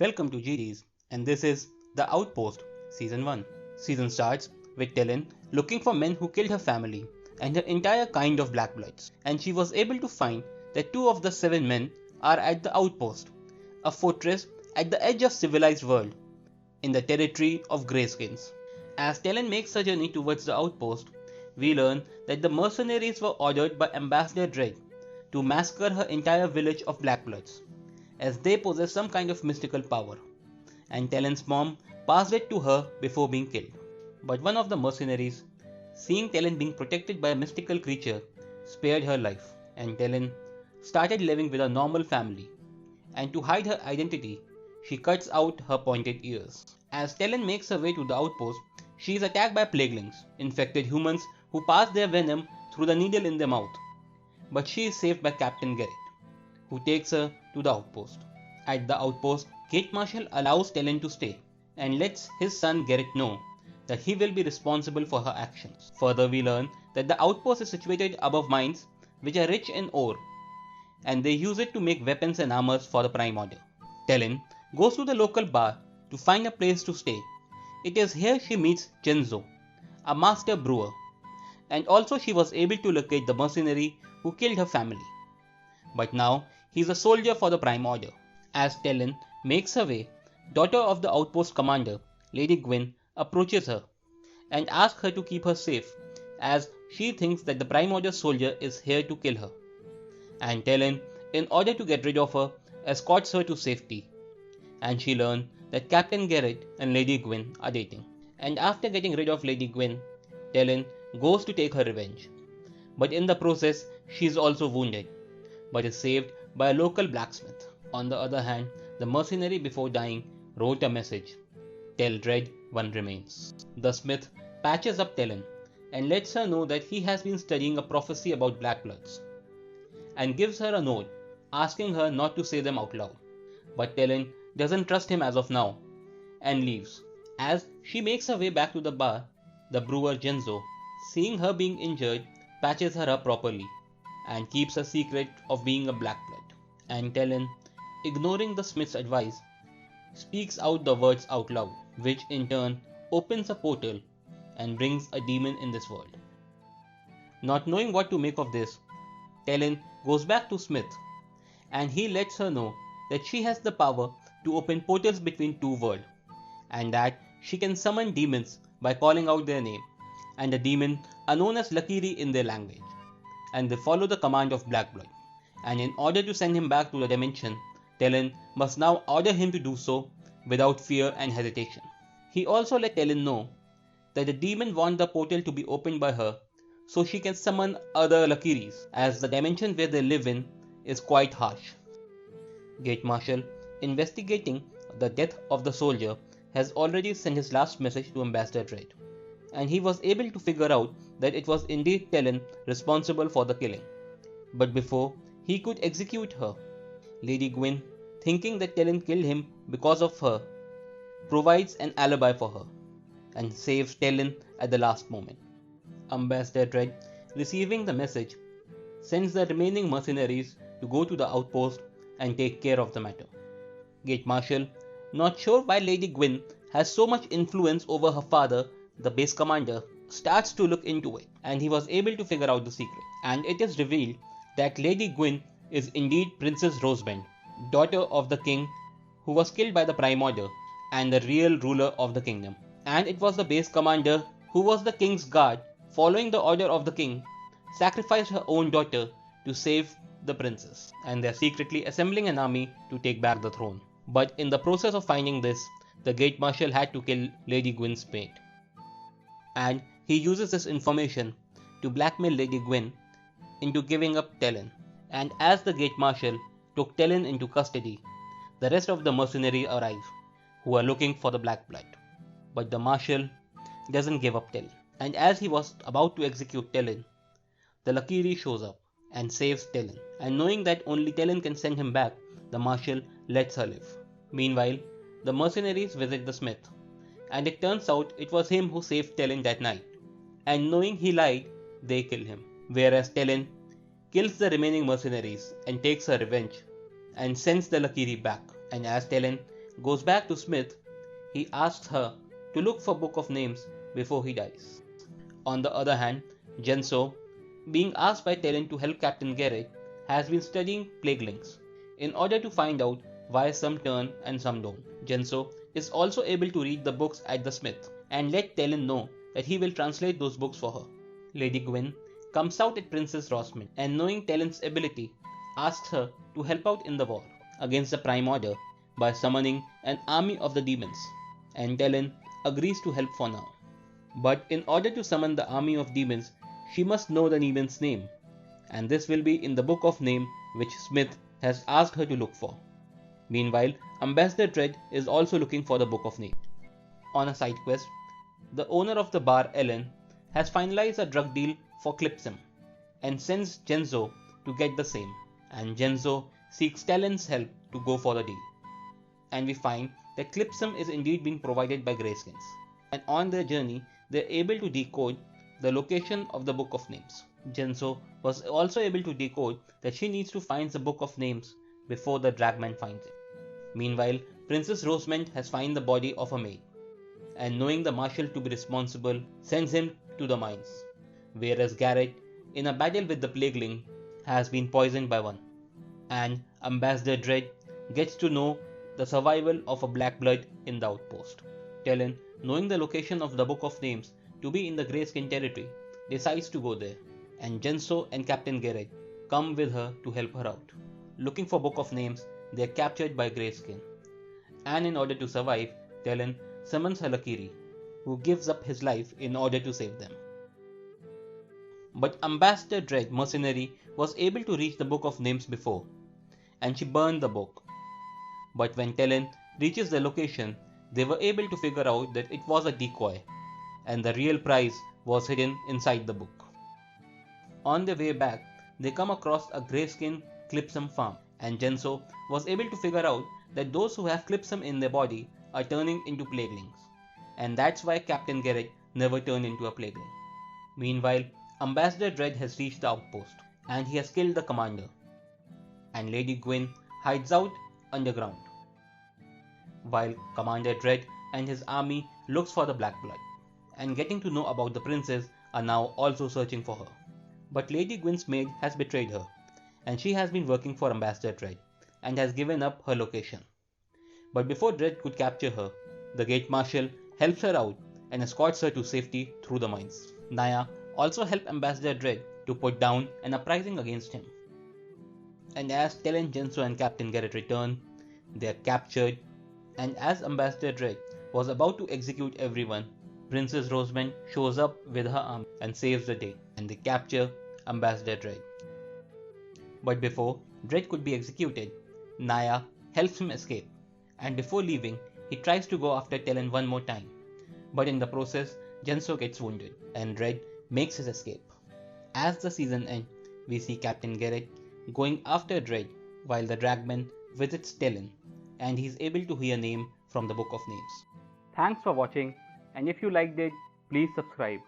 Welcome to GDs, and this is The Outpost, Season 1. Season starts with Talon looking for men who killed her family and her entire kind of Blackbloods, and she was able to find that 2 of the 7 men are at the Outpost, a fortress at the edge of civilized world, in the territory of Greyskins. As Talon makes her journey towards the Outpost, we learn that the mercenaries were ordered by Ambassador Dread to massacre her entire village of Blackbloods, as they possess some kind of mystical power, and Talon's mom passed it to her before being killed. But one of the mercenaries, seeing Talon being protected by a mystical creature, spared her life, and Talon started living with a normal family. And to hide her identity, she cuts out her pointed ears. As Talon makes her way to the outpost, she is attacked by plaguelings, infected humans who pass their venom through the needle in their mouth. But she is saved by Captain Garrett, who takes her to the outpost. At the outpost, Gate Marshal allows Talon to stay and lets his son Garrett know that he will be responsible for her actions. Further, we learn that the outpost is situated above mines which are rich in ore, and they use it to make weapons and armors for the Prime Order. Talon goes to the local bar to find a place to stay. It is here she meets Genzo, a master brewer, and also she was able to locate the mercenary who killed her family. But now he is a soldier for the Prime Order. As Talon makes her way, daughter of the outpost commander, Lady Gwyn, approaches her and asks her to keep her safe, as she thinks that the Prime Order soldier is here to kill her. And Talon, in order to get rid of her, escorts her to safety. And she learns that Captain Garrett and Lady Gwyn are dating. And after getting rid of Lady Gwyn, Talon goes to take her revenge. But in the process, she is also wounded, but is saved by a local blacksmith. On the other hand, the mercenary before dying wrote a message: "Tell Dread one remains." The smith patches up Talon and lets her know that he has been studying a prophecy about Blackbloods, and gives her a note asking her not to say them out loud. But Talon doesn't trust him as of now and leaves. As she makes her way back to the bar, the brewer Genzo, seeing her being injured, patches her up properly and keeps a secret of being a Blackblood. And Talon, ignoring the smith's advice, speaks out the words out loud, which in turn opens a portal and brings a demon in this world. Not knowing what to make of this, Talon goes back to Smith, and he lets her know that she has the power to open portals between two worlds, and that she can summon demons by calling out their name, and the demon are known as Lakiri in their language, and they follow the command of Blackblood. And in order to send him back to the dimension, Talon must now order him to do so without fear and hesitation. He also let Talon know that the demon wants the portal to be opened by her so she can summon other Lakiris, as the dimension where they live in is quite harsh. Gate Marshal, investigating the death of the soldier, has already sent his last message to Ambassador Dread, and he was able to figure out that it was indeed Talon responsible for the killing. But before he could execute her, Lady Gwyn, thinking that Talon killed him because of her, provides an alibi for her and saves Talon at the last moment. Ambassador Dread, receiving the message, sends the remaining mercenaries to go to the outpost and take care of the matter. Gate Marshal, not sure why Lady Gwyn has so much influence over her father, the base commander, starts to look into it, and he was able to figure out the secret. And it is revealed that Lady Gwyn is indeed Princess Roseband, daughter of the king who was killed by the Prime Order and the real ruler of the kingdom. And it was the base commander who was the king's guard, following the order of the king, sacrificed her own daughter to save the princess, and they are secretly assembling an army to take back the throne. But in the process of finding this, the Gate Marshal had to kill Lady Gwyn's mate. And he uses this information to blackmail Lady Gwyn into giving up Talon. And as the Gate Marshal took Talon into custody, the rest of the mercenaries arrive, who are looking for the Blackblood. But the Marshal doesn't give up Talon. And as he was about to execute Talon, the Lakiri shows up and saves Talon. And knowing that only Talon can send him back, the Marshal lets her live. Meanwhile, the mercenaries visit the smith, and it turns out it was him who saved Talon that night. And knowing he lied, they kill him. Whereas Talon kills the remaining mercenaries and takes her revenge and sends the Lakiri back. And as Talon goes back to Smith, he asks her to look for Book of Names before he dies. On the other hand, Genso, being asked by Talon to help Captain Garrett, has been studying plaguelings in order to find out why some turn and some don't. Genso is also able to read the books at the Smith and let Talon know that he will translate those books for her. Lady Gwyn comes out at Princess Rosmond and, knowing Talon's ability, asks her to help out in the war against the Prime Order by summoning an army of the demons, and Talon agrees to help for now. But in order to summon the army of demons, she must know the demon's name, and this will be in the Book of Name which Smith has asked her to look for. Meanwhile, Ambassador Dread is also looking for the Book of Name. On a side quest, the owner of the bar, Ellen, has finalized a drug deal for Clipsum and sends Genzo to get the same, and Genzo seeks Talon's help to go for the deal. And we find that Clipsum is indeed being provided by Greyskins, and on their journey they are able to decode the location of the Book of Names. Genzo was also able to decode that she needs to find the Book of Names before the Dragman finds it. Meanwhile, Princess Rosamund has found the body of a maid, and knowing the Marshal to be responsible, sends him to the mines, whereas Garrett, in a battle with the Plagueling, has been poisoned by one. And Ambassador Dread gets to know the survival of a Blackblood in the Outpost. Talon, knowing the location of the Book of Names to be in the Greyskin territory, decides to go there, and Genso and Captain Garrett come with her to help her out. Looking for Book of Names, they are captured by Greyskin, and in order to survive, Talon summons Halakiri, who gives up his life in order to save them. But Ambassador Dread, mercenary, was able to reach the Book of Names before, and she burned the book. But when Talon reaches the location, they were able to figure out that it was a decoy, and the real prize was hidden inside the book. On their way back, they come across a Greyskin Clipsum farm, and Genso was able to figure out that those who have Clipsum in their body are turning into plaguelings, and that's why Captain Garrett never turned into a plagueling. Meanwhile, Ambassador Dread has reached the outpost, and he has killed the commander, and Lady Gwyn hides out underground, while Commander Dread and his army looks for the Blackblood, and getting to know about the princess are now also searching for her. But Lady Gwyn's maid has betrayed her, and she has been working for Ambassador Dread, and has given up her location. But before Dread could capture her, the Gate Marshal helps her out and escorts her to safety through the mines. Naya also helped Ambassador Dread to put down an uprising against him. And as Talon, Genso and Captain Garrett return, they are captured, and as Ambassador Dread was about to execute everyone, Princess Rosamund shows up with her army and saves the day, and they capture Ambassador Dread. But before Dread could be executed, Naya helps him escape, and before leaving, he tries to go after Talon one more time, but in the process, Genso gets wounded, and Dread makes his escape. As the season ends, we see Captain Garrett going after Dread while the Dragman visits Talon, and he's able to hear name from the Book of Names. Thanks for watching, and if you liked it, please subscribe.